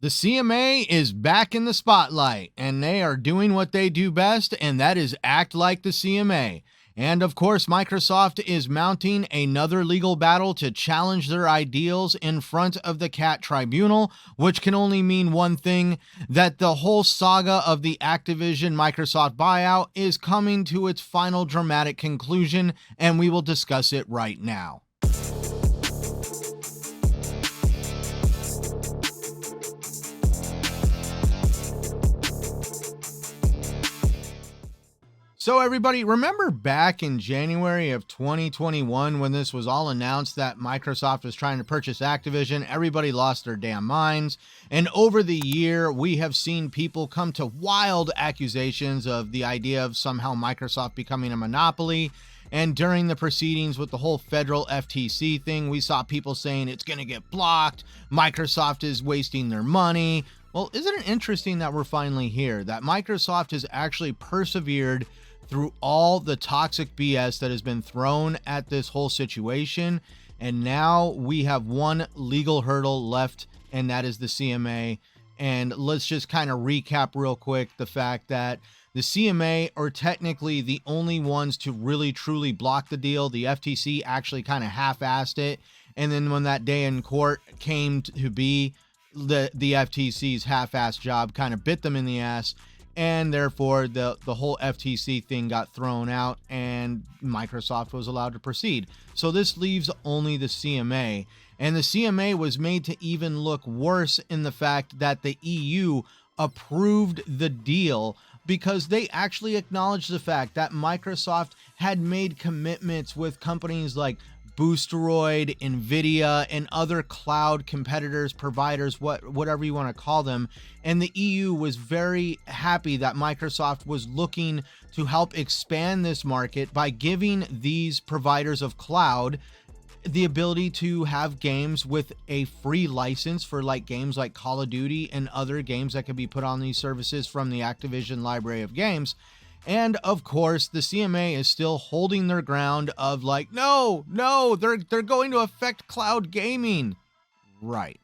The CMA is back in the spotlight, and they are doing what they do best, and that is act like the CMA. And of course, Microsoft is mounting another legal battle to challenge their ideals in front of the CAT tribunal, which can only mean one thing, that the whole saga of the Activision Microsoft buyout is coming to its final dramatic conclusion, and we will discuss it right now. So everybody, remember back in January of 2021 when this was all announced that Microsoft was trying to purchase Activision? Everybody lost their damn minds. And over the year, we have seen people come to wild accusations of the idea of somehow Microsoft becoming a monopoly. And during the proceedings with the whole federal FTC thing, we saw people saying it's going to get blocked. Microsoft is wasting their money. Well, isn't it interesting that we're finally here, that Microsoft has actually persevered through all the toxic BS that has been thrown at this whole situation. And now we have one legal hurdle left, and that is the CMA. And let's just kind of recap real quick the fact that the CMA are technically the only ones to really truly block the deal. The FTC actually kind of half-assed it. And then when that day in court came to be, the FTC's half-assed job kind of bit them in the ass. And therefore, the whole FTC thing got thrown out and Microsoft was allowed to proceed. So this leaves only the CMA. And the CMA was made to even look worse in the fact that the EU approved the deal because they actually acknowledged the fact that Microsoft had made commitments with companies like Boosteroid, Nvidia, and other cloud competitors, providers, whatever you want to call them. And the EU was very happy that Microsoft was looking to help expand this market by giving these providers of cloud the ability to have games with a free license for like games like Call of Duty and other games that can be put on these services from the Activision library of games. And of course, the CMA is still holding their ground of like, no, they're going to affect cloud gaming. Right.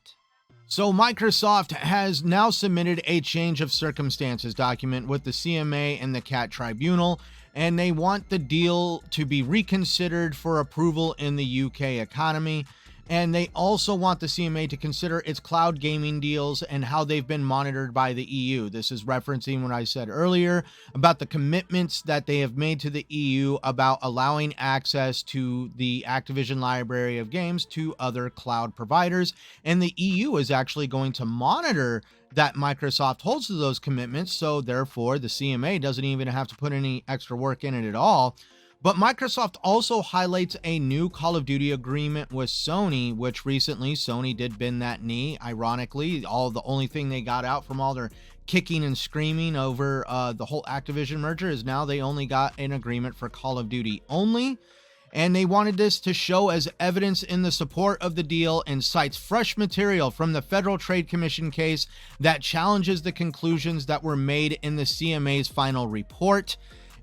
So Microsoft has now submitted a change of circumstances document with the CMA and the CAT tribunal, and they want the deal to be reconsidered for approval in the UK economy. And they also want the CMA to consider its cloud gaming deals and how they've been monitored by the EU. This is referencing what I said earlier about the commitments that they have made to the EU about allowing access to the Activision library of games to other cloud providers. And the EU is actually going to monitor that Microsoft holds to those commitments. So therefore, the CMA doesn't even have to put any extra work in it at all. But Microsoft also highlights a new Call of Duty agreement with Sony, which recently Sony did bend that knee. Ironically, the only thing they got out from all their kicking and screaming over the whole Activision merger is now they only got an agreement for Call of Duty only. And they wanted this to show as evidence in the support of the deal and cites fresh material from the Federal Trade Commission case that challenges the conclusions that were made in the CMA's final report.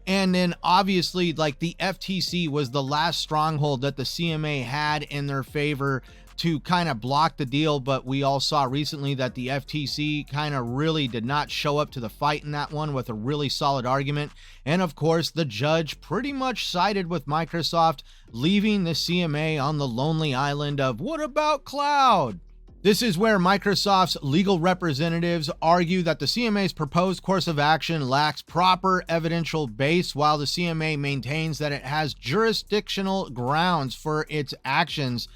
And then obviously, like, the FTC was the last stronghold that the CMA had in their favor to kind of block the deal. But we all saw recently that the FTC kind of really did not show up to the fight in that one with a really solid argument. And of course, the judge pretty much sided with Microsoft, leaving the CMA on the lonely island of what about cloud? This is where Microsoft's legal representatives argue that the CMA's proposed course of action lacks proper evidential base, while the CMA maintains that it has jurisdictional grounds for its actions,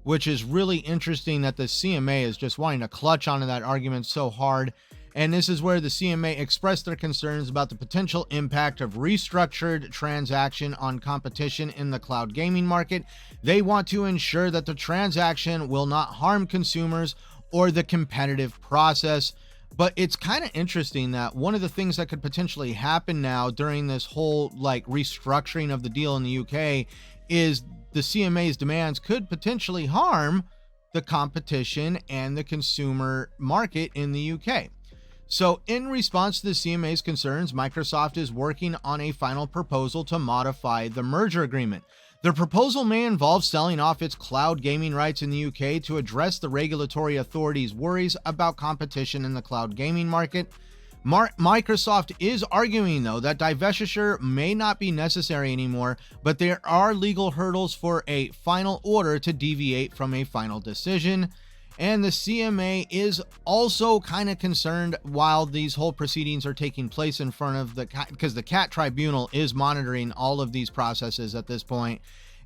which is really interesting that the CMA is just wanting to clutch onto that argument so hard. And this is where the CMA expressed their concerns about the potential impact of restructured transaction on competition in the cloud gaming market. They want to ensure that the transaction will not harm consumers or the competitive process. But it's kind of interesting that one of the things that could potentially happen now during this whole like restructuring of the deal in the UK is the CMA's demands could potentially harm the competition and the consumer market in the UK. So in response to the CMA's concerns, Microsoft is working on a final proposal to modify the merger agreement. The proposal may involve selling off its cloud gaming rights in the UK to address the regulatory authorities' worries about competition in the cloud gaming market. Microsoft is arguing, though, that divestiture may not be necessary anymore, but there are legal hurdles for a final order to deviate from a final decision. And the CMA is also kind of concerned while these whole proceedings are taking place in front of because the CAT tribunal is monitoring all of these processes at this point.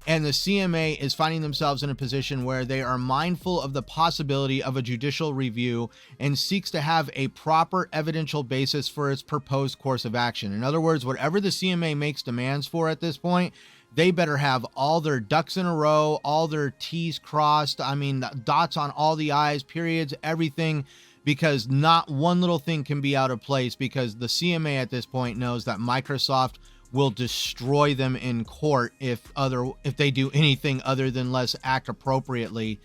And the CMA is finding themselves in a position where they are mindful of the possibility of a judicial review and seeks to have a proper evidential basis for its proposed course of action. In other words, whatever the CMA makes demands for at this point, they better have all their ducks in a row, all their T's crossed, dots on all the I's, periods, everything, because not one little thing can be out of place, because the CMA at this point knows that Microsoft will destroy them in court if they do anything other than less act appropriately.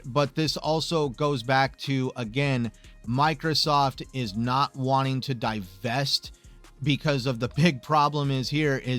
But this also goes back to, again, Microsoft is not wanting to divest, because of the big problem is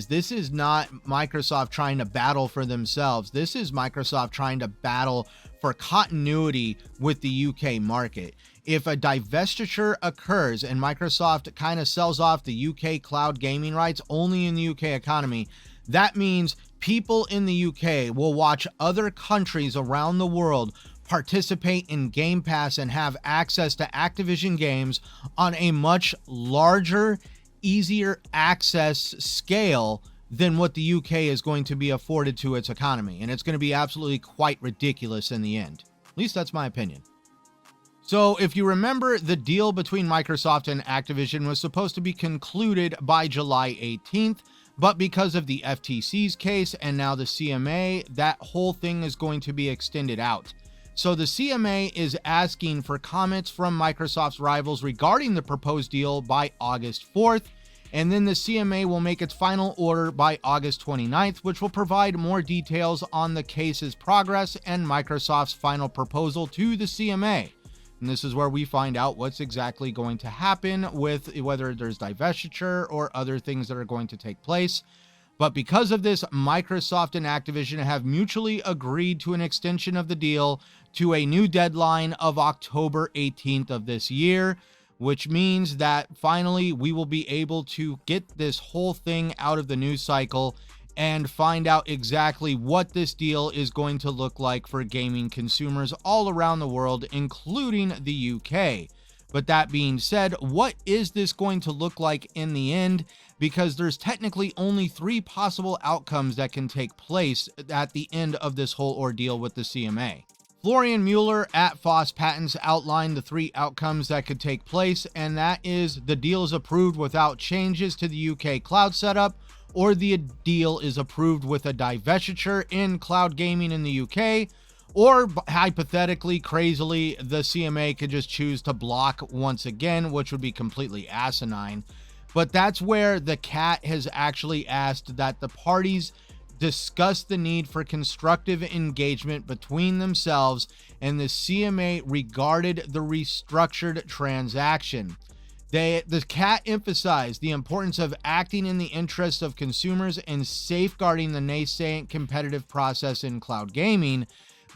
this is not Microsoft trying to battle for themselves. This is Microsoft trying to battle for continuity with the UK market. If a divestiture occurs and Microsoft kind of sells off the UK cloud gaming rights only in the UK economy, that means people in the UK will watch other countries around the world participate in Game Pass and have access to Activision games on a much larger, easier access scale than what the UK is going to be afforded to its economy. And it's going to be absolutely quite ridiculous in the end. At least that's my opinion. So if you remember, the deal between Microsoft and Activision was supposed to be concluded by July 18th, but because of the FTC's case and now the CMA, that whole thing is going to be extended out. So the CMA is asking for comments from Microsoft's rivals regarding the proposed deal by August 4th, and then the CMA will make its final order by August 29th, which will provide more details on the case's progress and Microsoft's final proposal to the CMA. And this is where we find out what's exactly going to happen with whether there's divestiture or other things that are going to take place. But because of this, Microsoft and Activision have mutually agreed to an extension of the deal to a new deadline of October 18th of this year, which means that finally we will be able to get this whole thing out of the news cycle and find out exactly what this deal is going to look like for gaming consumers all around the world, including the UK. But that being said, what is this going to look like in the end? Because there's technically only 3 possible outcomes that can take place at the end of this whole ordeal with the CMA. Florian Mueller at Foss Patents outlined the 3 outcomes that could take place, and that is the deal is approved without changes to the UK cloud setup, or the deal is approved with a divestiture in cloud gaming in the UK, or hypothetically, crazily, the CMA could just choose to block once again, which would be completely asinine. But that's where the CAT has actually asked that the parties discuss the need for constructive engagement between themselves, and the CMA regarded the restructured transaction. The CAT emphasized the importance of acting in the interests of consumers and safeguarding the nascent competitive process in cloud gaming.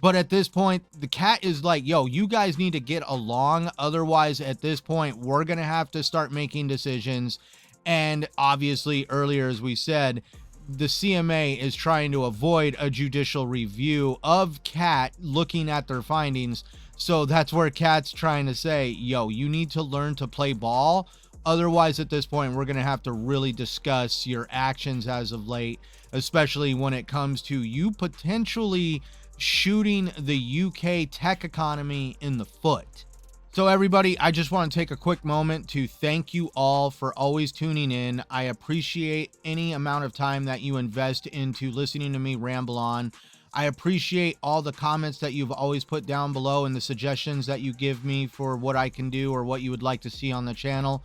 But at this point, the CAT is like, yo, you guys need to get along. Otherwise, at this point, we're going to have to start making decisions. And obviously, earlier, as we said, the CMA is trying to avoid a judicial review of CAT looking at their findings. So that's where CAT's trying to say, yo, you need to learn to play ball. Otherwise, at this point, we're going to have to really discuss your actions as of late, especially when it comes to you potentially shooting the UK tech economy in the foot. So everybody, I just want to take a quick moment to thank you all for always tuning in. I appreciate any amount of time that you invest into listening to me ramble on. I appreciate all the comments that you've always put down below and the suggestions that you give me for what I can do or what you would like to see on the channel.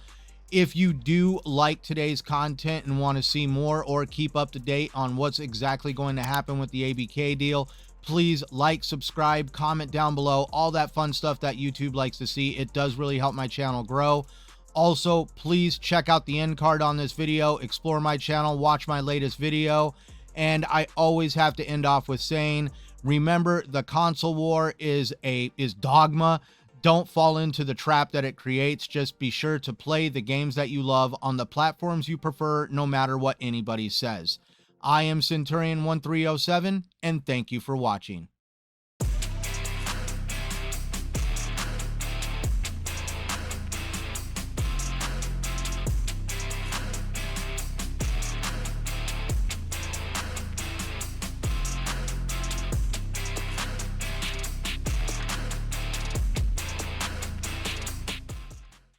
If you do like today's content and want to see more or keep up to date on what's exactly going to happen with the ABK deal, please like, subscribe, comment down below, all that fun stuff that YouTube likes to see. It does really help my channel grow. Also, please check out the end card on this video, explore my channel, watch my latest video. And I always have to end off with saying, remember, the console war is dogma. Don't fall into the trap that it creates. Just be sure to play the games that you love on the platforms you prefer, no matter what anybody says. I am Centurion 1307, and thank you for watching.